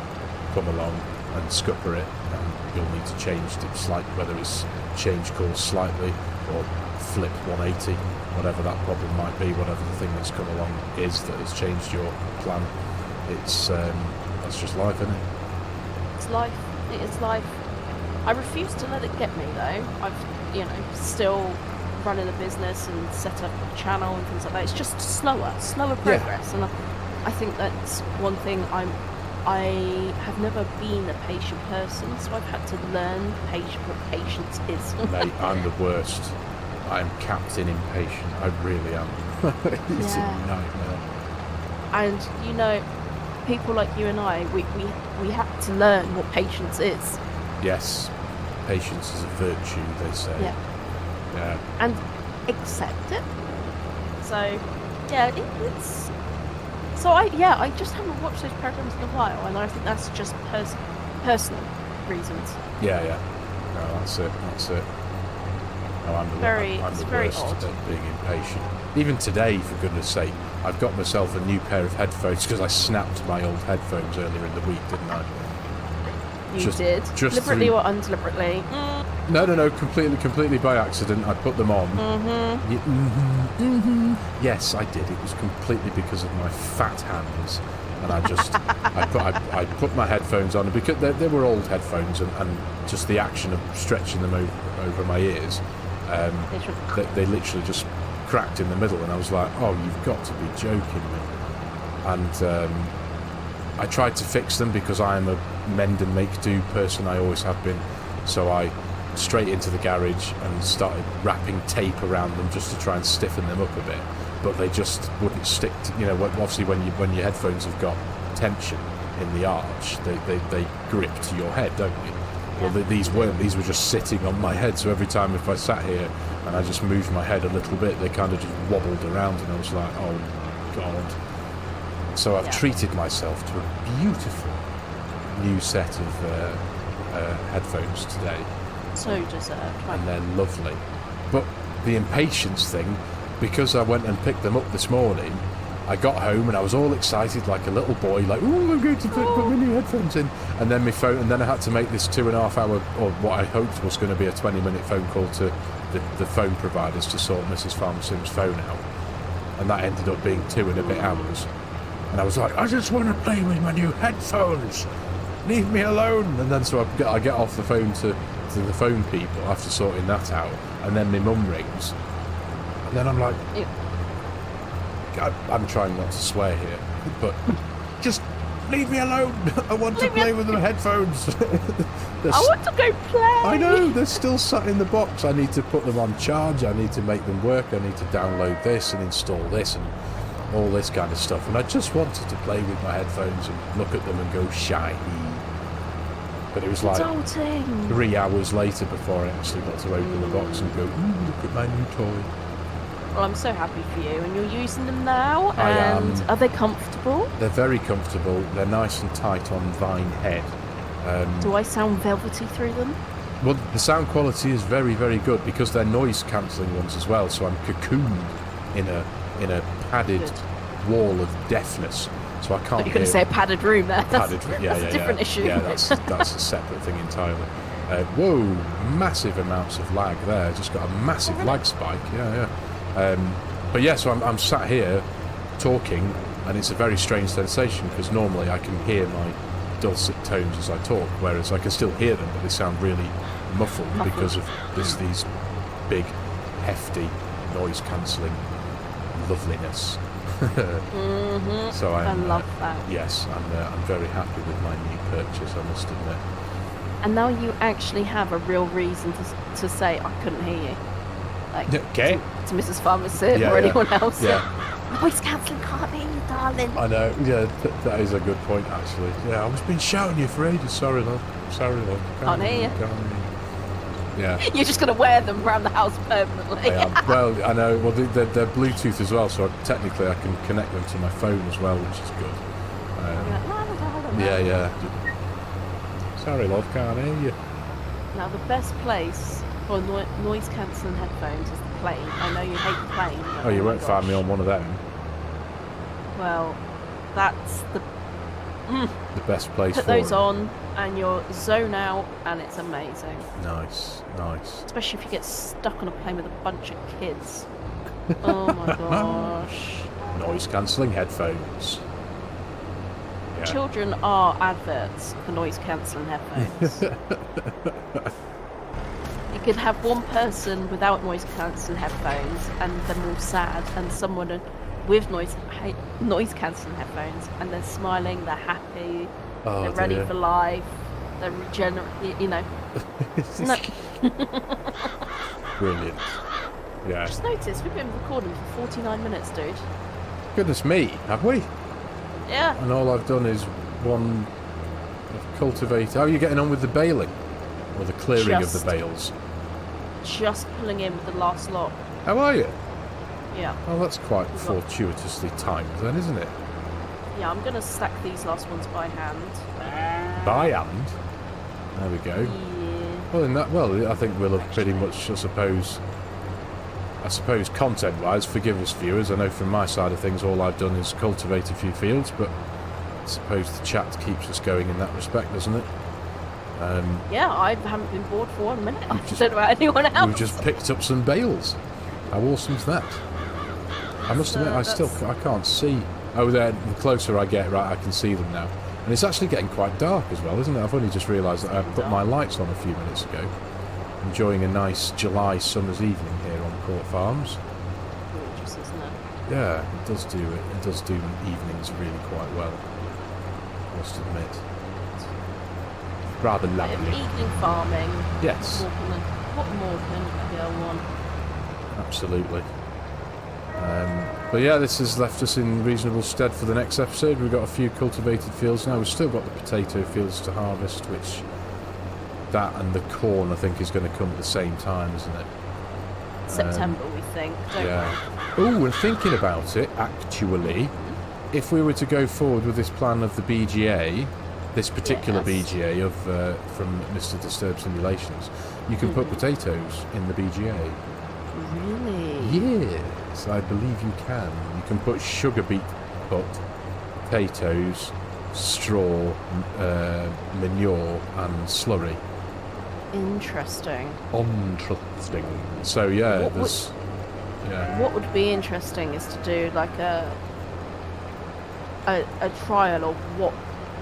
come along and scupper it, and you'll need to change it slightly, whether it's change course slightly or flip 180, whatever that problem might be, whatever the thing that's come along is that has changed your plan. It's that's just life, isn't it? It's life. It is life. I refuse to let it get me, though. I've, still running a business and set up a channel and things like that. It's just slower progress, and I think that's one thing I have never been a patient person, so I've had to learn what patience is. Mate, I'm the worst. I'm Captain Impatient. I really am. It's a nightmare. And people like you and I, we have to learn what patience is. Yes, patience is a virtue, they say. Yeah. And accept it. So, it's. So I just haven't watched those programs in a while, and I think that's just personal reasons. Yeah. No, that's it. No, I'm the worst at being impatient. Even today, for goodness sake, I've got myself a new pair of headphones because I snapped my old headphones earlier in the week, didn't I? You did. Deliberately or undeliberately? No, completely by accident. I put them on. Yes, I did. It was completely because of my fat hands. And I put my headphones on because they were old headphones, and just the action of stretching them over my ears, they literally just cracked in the middle, and I was like, oh, you've got to be joking me. And I tried to fix them because I am a mend and make do person. I always have been. So I straight into the garage and started wrapping tape around them just to try and stiffen them up a bit. But they just wouldn't stick to, obviously when your headphones have got tension in the arch, they grip to your head, don't they? Well, these weren't. These were just sitting on my head, so every time if I sat here and I just moved my head a little bit, they kind of just wobbled around, and I was like, oh God. So I've treated myself to a beautiful new set of headphones today. So deserved. And they're lovely. But the impatience thing, because I went and picked them up this morning, I got home and I was all excited like a little boy, like, oh, I'm going to put my new headphones in. And then my phone, and then I had to make this 2.5 hour, or what I hoped was going to be a 20-minute phone call to the phone providers to sort Mrs. FARMERSIM's phone out. And that ended up being 2 and a bit hours. And I was like, I just want to play with my new headphones. Leave me alone. And then so I get off the phone to the phone people after sorting that out. And then my mum rings. And then I'm like, I'm trying not to swear here, but just leave me alone. I want to play with the headphones. I want to go play. I know, they're still sat in the box. I need to put them on charge. I need to make them work. I need to download this and install this and all this kind of stuff. And I just wanted to play with my headphones and look at them and go shiny. But it was like 3 hours later before I actually got to open the box and go, ooh, look at my new toy. Well, I'm so happy for you, and you're using them now, I and am. Are they comfortable? They're very comfortable. They're nice and tight on thine head. Do I sound velvety through them? Well, the sound quality is very, very good because they're noise-cancelling ones as well, so I'm cocooned in a padded wall of deafness, so I can't But you're going to say a padded room there. That's a different issue. Yeah, that's a separate thing entirely. Whoa, massive amounts of lag there. Just got a massive lag spike. Yeah. But yeah, so I'm sat here talking, and it's a very strange sensation because normally I can hear my dulcet tones as I talk, whereas I can still hear them, but they sound really muffled because of these big, hefty, noise-cancelling loveliness. So I love that. Yes, I'm very happy with my new purchase, I must admit. And now you actually have a real reason to say I couldn't hear you. Like, okay. To Mrs. FARMERSIM or anyone else. Yeah. Voice cancelling can't hear you, darling. I know. Yeah, that is a good point, actually. Yeah, I was been shouting you for ages. Sorry, love. Can't hear you. Yeah. You're just going to wear them around the house permanently. I am. Well, I know. Well, they're Bluetooth as well, so technically I can connect them to my phone as well, which is good. Yeah. Sorry, love. Can't hear you. Now, the best place for noise cancelling headphones is the plane. I know you hate the plane. Oh, you won't find me on one of them. Well, that's the best place Put for those it. on and you'll zone out and it's amazing. Nice. Especially if you get stuck on a plane with a bunch of kids. Oh my gosh. Noise cancelling headphones. Yeah. Children are adverts for noise cancelling headphones. You could have one person without noise cancelling headphones and they're all sad, and someone with noise cancelling headphones and they're smiling, they're happy, they're ready for life, they're regenerate, you know. No. Brilliant. Yeah. Just notice we've been recording for 49 minutes, dude. Goodness me, have we? Yeah. And all I've done is one cultivator. How are you getting on with the baling? Or the clearing of the bales? Just pulling in with the last lot. How are you? Yeah. Oh, that's quite fortuitously timed then, isn't it? Yeah, I'm going to stack these last ones by hand. By hand? There we go. Yeah. Well, I think we'll have pretty much, I suppose, content-wise, forgive us viewers, I know from my side of things all I've done is cultivate a few fields, but I suppose the chat keeps us going in that respect, doesn't it? Yeah, I haven't been bored for 1 minute. I don't know about anyone else. We've just picked up some bales. How awesome's that? I must admit, I can't see. Oh, there, the closer I get, right, I can see them now. And it's actually getting quite dark as well, isn't it? I've only just realised that I put my lights on a few minutes ago. Enjoying a nice July summer's evening here on Court Farms. Gorgeous, isn't it? Yeah, it does do it. It does do evenings really quite well. I must admit. Rather lovely. Evening farming. Yes. What more can a girl want? Absolutely. But yeah, this has left us in reasonable stead for the next episode. We've got a few cultivated fields now. We've still got the potato fields to harvest, which that and the corn I think is going to come at the same time, isn't it? September, we think. Yeah. Oh, and thinking about it, actually, if we were to go forward with this plan of the BGA, this particular BGA of from Mr. Disturb Simulations, you can put potatoes in the BGA. Really? Yes, I believe you can. You can put sugar beet pot, potatoes, straw, manure, and slurry. Interesting. Interesting. So yeah, What would be interesting is to do like a trial of what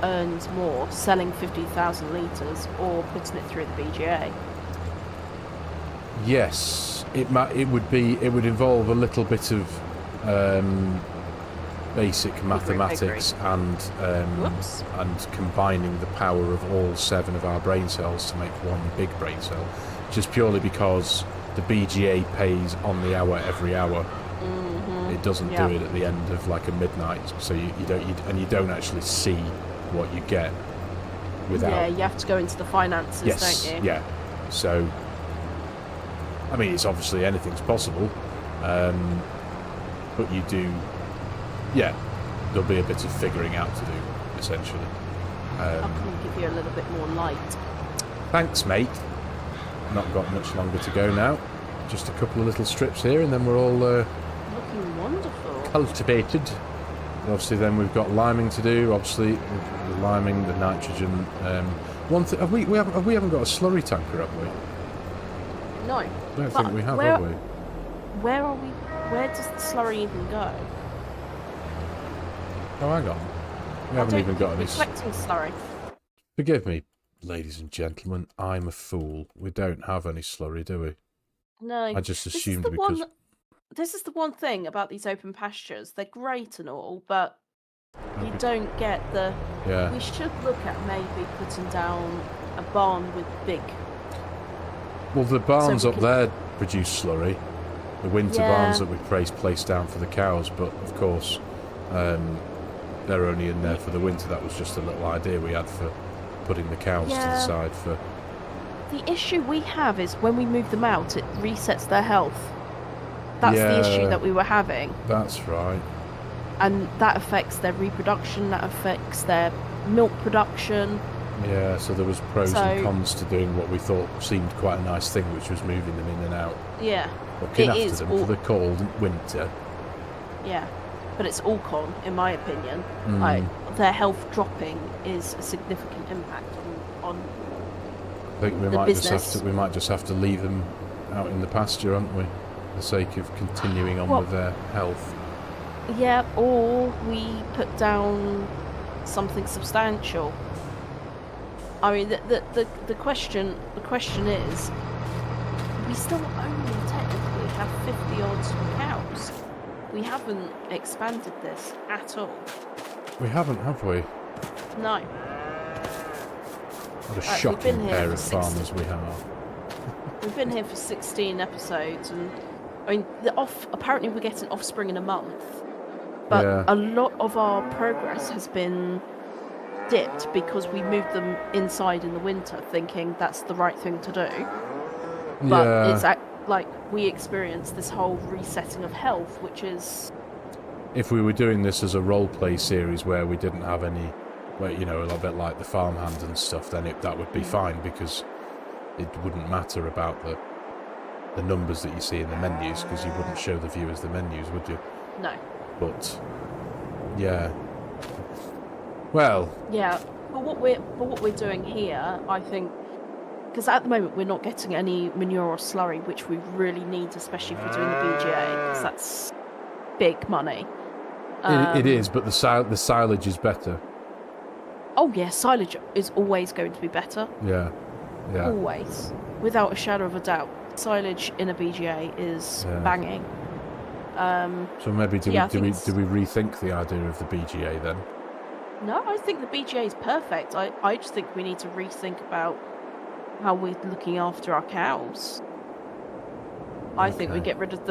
earns more, selling 50,000 litres or putting it through the BGA. Yes, it would involve a little bit of basic mathematics and combining the power of all 7 of our brain cells to make one big brain cell, just purely because the BGA pays on the hour every hour. It doesn't do it at the end of like a midnight, so you don't actually see what you get without. Yeah, you have to go into the finances, don't you? Yeah. So, I mean, it's obviously anything's possible, but you do. Yeah, there'll be a bit of figuring out to do, essentially. How can we give you a little bit more light? Thanks, mate. Not got much longer to go now. Just a couple of little strips here, and then we're all looking wonderful. Cultivated. Obviously, then we've got liming to do. Obviously, the liming, the nitrogen. One thing, we haven't got a slurry tanker, have we? No. I don't think we have we? Where are we? Where does the slurry even go? Oh, hang on. We haven't even got any. Collecting slurry. Forgive me, ladies and gentlemen. I'm a fool. We don't have any slurry, do we? No. I just assumed because. This is the one thing about these open pastures. They're great and all, but you don't get the... Yeah. We should look at maybe putting down a barn with big... Well, the barns up there produce slurry. The winter barns that we place down for the cows, but of course, they're only in there for the winter. That was just a little idea we had for putting the cows to the side for... The issue we have is when we move them out, it resets their health. That's the issue that we were having. That's right. And that affects their reproduction, that affects their milk production. Yeah, so there was pros and cons to doing what we thought seemed quite a nice thing, which was moving them in and out. Yeah. Looking after them for the cold winter. Yeah, but it's all con, in my opinion. Like, their health dropping is a significant impact on I think we might just have to leave them out in the pasture, aren't we? For the sake of continuing on with their health. Yeah, or we put down something substantial. I mean, the question is, we still only technically have 50 odd cows. We haven't expanded this at all. We haven't, have we? No. What a shocking pair of farmers we have. We've been here for 16 episodes, and I mean, apparently we're getting offspring in a month, but a lot of our progress has been dipped because we moved them inside in the winter, thinking that's the right thing to do. But it's like we experienced this whole resetting of health, which is... If we were doing this as a role-play series where we didn't have any, well, you know, a little bit like the farmhand and stuff, then that would be fine, because it wouldn't matter about the numbers that you see in the menus, because you wouldn't show the viewers the menus, would you? No. But yeah. Well. Yeah, but what we're doing here, I think, because at the moment we're not getting any manure or slurry, which we really need, especially if we're doing the BGA, because that's big money. It is, but the silage is better. Oh yeah, silage is always going to be better. Yeah. Always, without a shadow of a doubt. Silage in a BGA is banging. So maybe do we rethink the idea of the BGA then? No, I think the BGA is perfect. I just think we need to rethink about how we're looking after our cows. I think we get rid of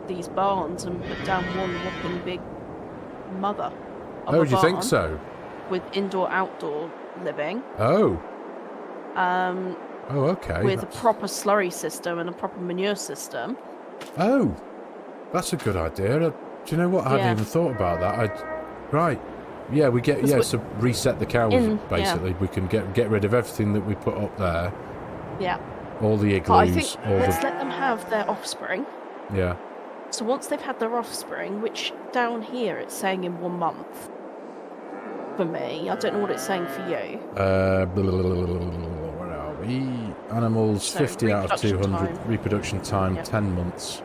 these barns and put down one whopping big mother of a do you barn think so? with indoor-outdoor living. Oh. Okay. With a proper slurry system and a proper manure system. Oh, that's a good idea. Do you know what? I hadn't even thought about that. Right. Yeah, we get so reset the cows basically. We can get rid of everything that we put up there. Yeah. All the igloos. But I think let's let them have their offspring. Yeah. So once they've had their offspring, which down here it's saying in 1 month. For me, I don't know what it's saying for you. Where are we? Animals, so 50 out of 200. Time. Reproduction time, 10 months.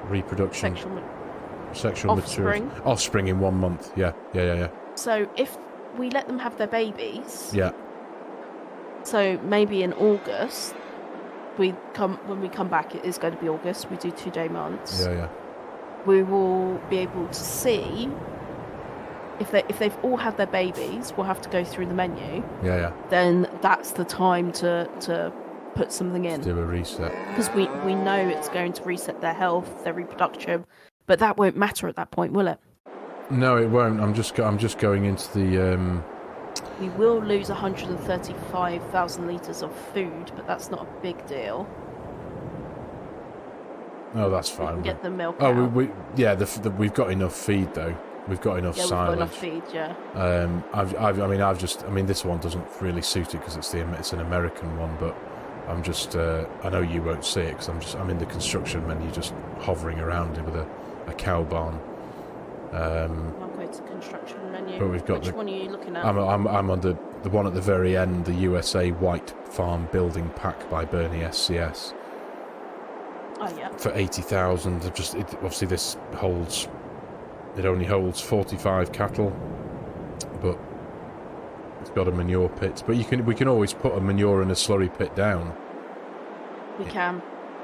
Reproduction. Sexual maturity. Offspring in 1 month. Yeah. So if we let them have their babies. Yeah. So maybe in August, when we come back, it is going to be August. We do 2-day months. Yeah. We will be able to see if they've all had their babies. We'll have to go through the menu. Yeah. Then that's the time to put something in. Do a reset. Because we know it's going to reset their health, their reproduction, but that won't matter at that point, will it? No, it won't. I'm just going into the. We will lose 135,000 litres of food, but that's not a big deal. Oh, that's fine. We can get the milk out. We've got enough feed though. We've got enough silage. We've got enough feed, yeah. This one doesn't really suit it because it's an American one, but I'm just. I know you won't see it because I'm in the construction menu, just hovering around it with a cow barn. I'll go to the construction menu. But we've got Which one are you looking at? I'm on the one at the very end, the USA White Farm Building Pack by Bernie SCS. Oh yeah. For 80,000. Obviously this holds. It only holds 45 cattle, but it's got a manure pit. But we can always put a manure and a slurry pit down. We can.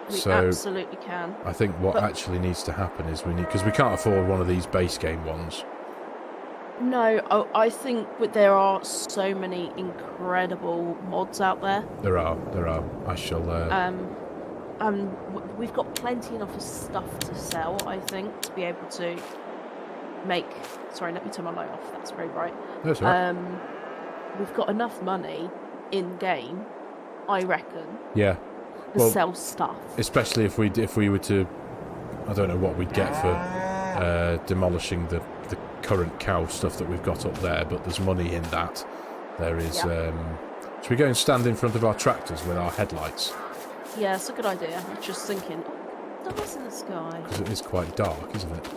We absolutely can. I think what actually needs to happen is because we can't afford one of these base game ones. No, I think there are so many incredible mods out there. There are. I shall. We've got plenty enough of stuff to sell, I think, to be able to make. Sorry, let me turn my light off. That's very bright. That's right. We've got enough money in game, I reckon. Yeah. To sell stuff. Especially if we were to, I don't know what we'd get for demolishing the current cow stuff that we've got up there, but there's money in that. There is. Should we go and stand in front of our tractors with our headlights? Yeah, it's a good idea. I'm just thinking, stars in the sky. Because it is quite dark, isn't it?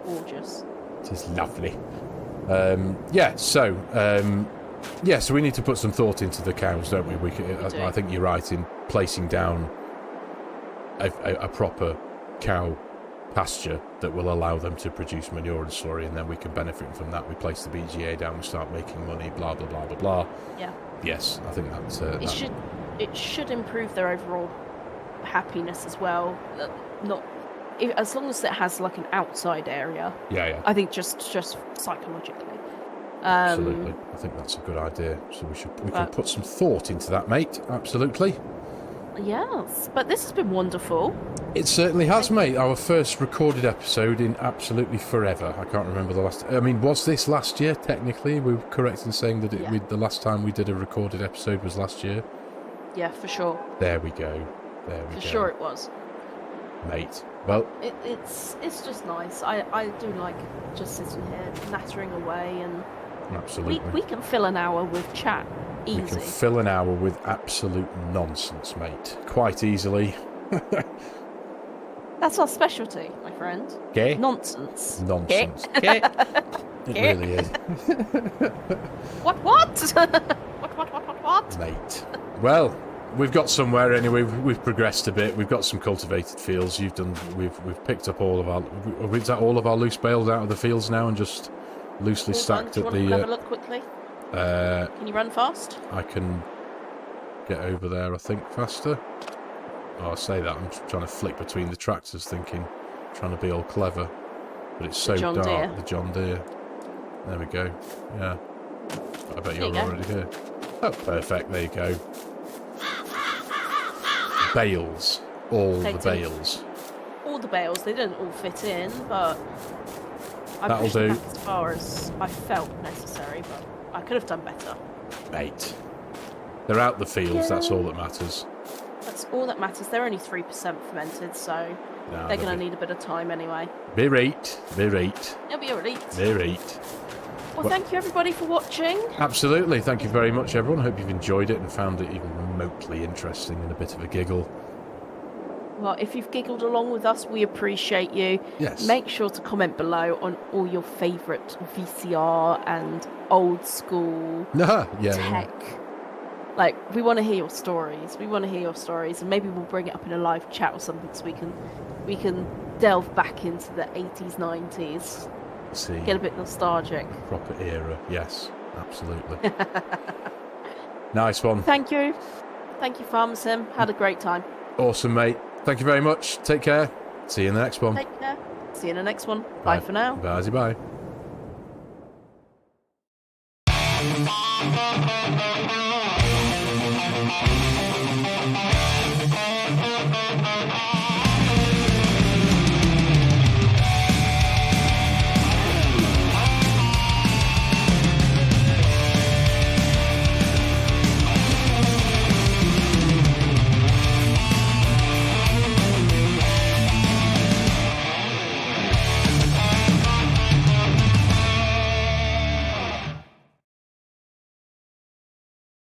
Gorgeous. It is lovely. So we need to put some thought into the cows, don't we? I think you're right in placing down a proper cow pasture that will allow them to produce manure and slurry, and then we can benefit from that. We place the BGA down, we start making money, blah, blah, blah, blah, blah. Yeah. Yes, I think that's... It should improve their overall happiness as well. As long as it has like an outside area. Yeah. I think just psychologically. Absolutely. I think that's a good idea. So we can put some thought into that, mate. Absolutely. Yes, but this has been wonderful. It certainly has, mate. Our first recorded episode in absolutely forever. I can't remember the last... I mean, was this last year, technically? We were correct in saying that the last time we did a recorded episode was last year? Yeah, for sure. There we go. For sure it was. Mate. Well... It's just nice. I do like just sitting here, nattering away, and... Absolutely. We can fill an hour with chat We can Easy. fill an hour with absolute nonsense, mate. Quite easily. That's our specialty, my friend. Okay? Nonsense. Nonsense. Okay? It really is. What? What? Mate. Well, we've got somewhere anyway. We've progressed a bit. We've got some cultivated fields. We've picked up all of our... Is that all of our loose bales out of the fields now and just loosely stacked at the... Do you want to have a look quickly? Can you run fast? I can get over there, I think, faster. Oh, I say that. I'm trying to flick between the tractors trying to be all clever. But it's so dark. Deere. The John Deere. There we go. Yeah. I bet you're already here. Oh, perfect. There you go. Bales. All the bales. All the bales. They didn't all fit in, but I pushed them back as far as I felt necessary, but I could have done better. Mate. They're out the fields, that's all that matters. That's all that matters. They're only 3% fermented, so they're going to need a bit of time anyway. Be right. It'll be alright. Be right. Well, thank you everybody for watching. Absolutely. Thank you very much, everyone. Hope you've enjoyed it and found it even remotely interesting and a bit of a giggle. Well, if you've giggled along with us, we appreciate you. Yes. Make sure to comment below on all your favourite VCR and old school tech. Like, we want to hear your stories. And maybe we'll bring it up in a live chat or something so we can delve back into the 80s, 90s. See. Get a bit nostalgic. Proper era. Yes, absolutely. Nice one. Thank you. Thank you, FARMERSIM. Had a great time. Awesome, mate. Thank you very much. Take care. See you in the next one. Take care. See you in the next one. Bye for now. Bye. Bye.